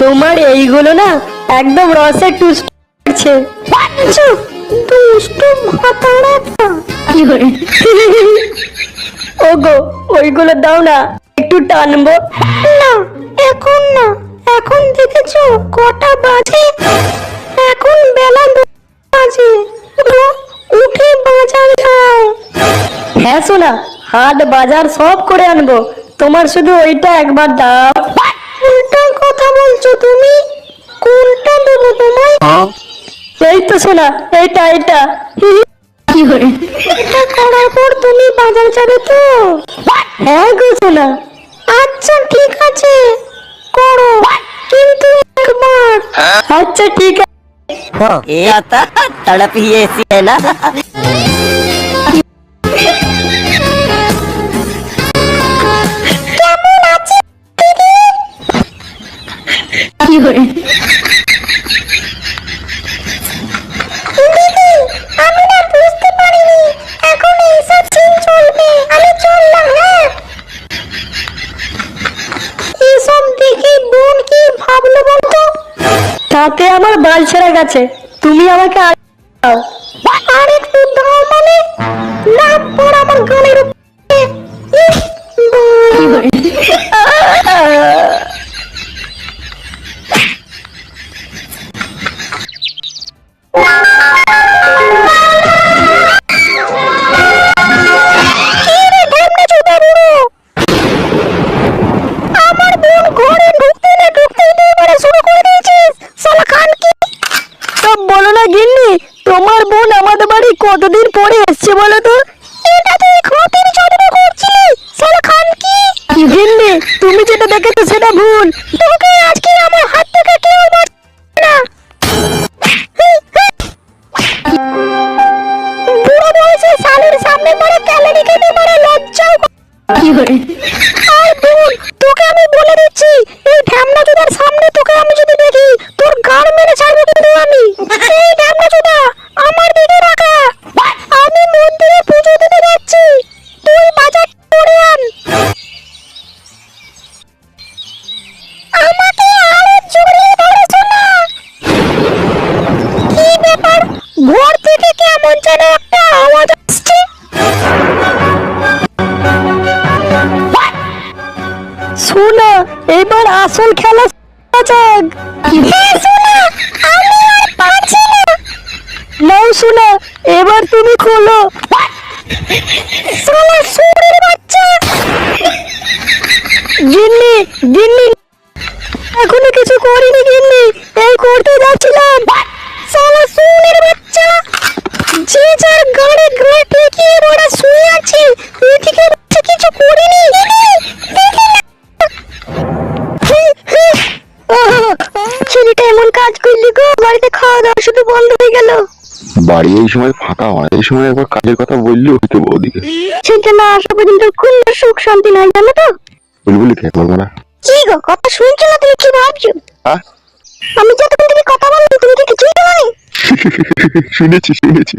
তোমার এইগুলো না একদম রসে টুস্ট করছে। দুষ্টু ভাতাড়া একটা। কি করে? ওগো ওইগুলো দাও না, একটু টানবো। না এখন না, এখন দেখেছো কটা বাজে? এখন বেলা 2 বাজে। উঠে বাজার যাও। হ্যাঁ সোনা, হাট বাজার সব করে আনবো, তোমার শুধু ওইটা একবার দাও। উল্টা কথা বলছো তুমি, কোনটা দেবো তোমায়? এই তো সোনা, এইটা এইটা। কি করে? এটা করার পর তুমি বাজার যাবে তো? হ্যাঁ গো সোনা। আচ্ছা ঠিক আছে, করো, কিন্তু একবার। আচ্ছা ঠিক আছে। ये आता तड़प ही ऐसी है ना। কেমন আছে দিদি? কি করে? দিদি আমি না বুঝতে পারিনি এখন এইসব সিন চলবে, আমি চললাম। হ্যাঁ, এসব দেখে বোন কি ভাবলো বলতো? তাতে আমার বাল ছেড়ে গেছে, তুমি আমাকে দাও। আর একটু দাও মানে? না পর আমার গালের উপরে। ইস, আমার বোন ঘরে ঢুকতে না ঢুকতেই তুই এবারে শুরু করে দিয়েছিস, শালা খান কি? সব বলো না গিন্নি, তোমার বোন আমাদের বাড়ি কতদিন পরে এসছে বলো তো? এটা তুই খতির চর্চা করছিলি, শালা খান কি? গিন্নি তুমি যেটা দেখেছো সেটা ভুল, তোকে আজকে আমার হাত থেকে কেউ বাঁচাবে না। বুড়ো বয়সে শালের সামনে পড়ে ক্যালারি খেতে পারে, লজ্জাও কি করে? আর বোন তোকে আমি বলে দিচ্ছি, এই ঢ্যামনা চোদার সামনে তোকে আমি যদি দেখি তোর গাড় মেরে ছাড়বো কিন্তু আমি। এই ঢ্যামনা চোদা আমার দিকে রাখা, আমি মন্দিরে পুজো দিতে যাচ্ছি, তুই বাজার করে আন। আমাকে আরো জড়িয়ে ধরেছো না? কি ব্যাপার, ঘর থেকে কেমন যেন একটা আওয়াজ আসছে। শোনা, এবার আসল খেলা যাক। শোনা, আমি আর পারছি না। নাও শোনা, এবার তুমি খোলো। শালা শুয়োরের বাচ্চা। গিন্নি গিন্নি, এখনো কিছু করিনি গিন্নি, এই করতে যাচ্ছিলাম। শালা শুয়োরের বাচ্চা, যে যার গাড়ি গাড়ি ঠেকিয়ে ওরা শুয়ে আছে, এদিকে কিছু করিনি। ছেলেটা এমন কাজ করলি গো, বাড়িতে খাওয়া দাওয়া শুধু বন্ধ হয়ে গেল। বাড়ি এই সময় ফাঁকা হয়, এই সময় একবার কাজের কথা বললেও হইতো বৌদিকে। ছেলেটা না আসা পর্যন্ত কোনো সুখ শান্তি নাই, জানো তো? বুলবুলি খেয়ে বলবো না। কি গো, কথা শুনছো না? তুমি কি ভাবছো? আমি যতক্ষণ থেকে কথা বললাম তুমি কি কিছুই জানোনি? শুনেছি শুনেছি।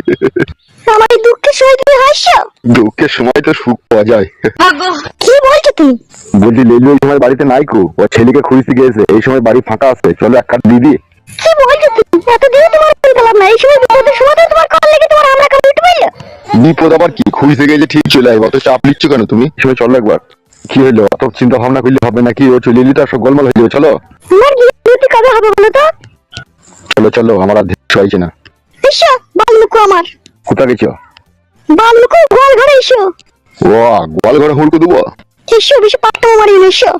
আমার এই দুঃখের সময় তুমি হাসছো? দুঃখের সময় তো সুখ পাওয়া যায়। কি বলছো তুমি? বলছি লেলু এই সময় বাড়িতে নাই কো, ও ছেলেকে খুঁজতে গিয়েছে, এই সময় বাড়ি ফাঁকা আছে, চলো এক কাপ দিদি। কি বলছো তুমি? এতদিন তোমার ফোন পেলাম না, এই সময় বিপদের সময় তোমার কল লেগে তোমার আমরা কাছে উঠে পাইলো। বিপদ আবার কি, খুঁজতে গিয়েছে ঠিক চলে আসবো, অত চাপ নিচ্ছ কেন তুমি? এই সময় চলো একবার। কি হলো, অত চিন্তা ভাবনা করলে হবে নাকি? ও চলে এলি তো সব গোলমাল হয়ে যাবে, চলো। তোমার বিয়ে কবে হবে বলো তো? চলো চলো, আমার আর দেখতে হয়েছে না। এসো বালুকো, আমার কোথা গেছো? বালুকো গোয়াল ঘরে এসো। ও গোয়াল ঘরে হুড়কো দেবো। এসো, বেশি পাট্টা মারি এসো।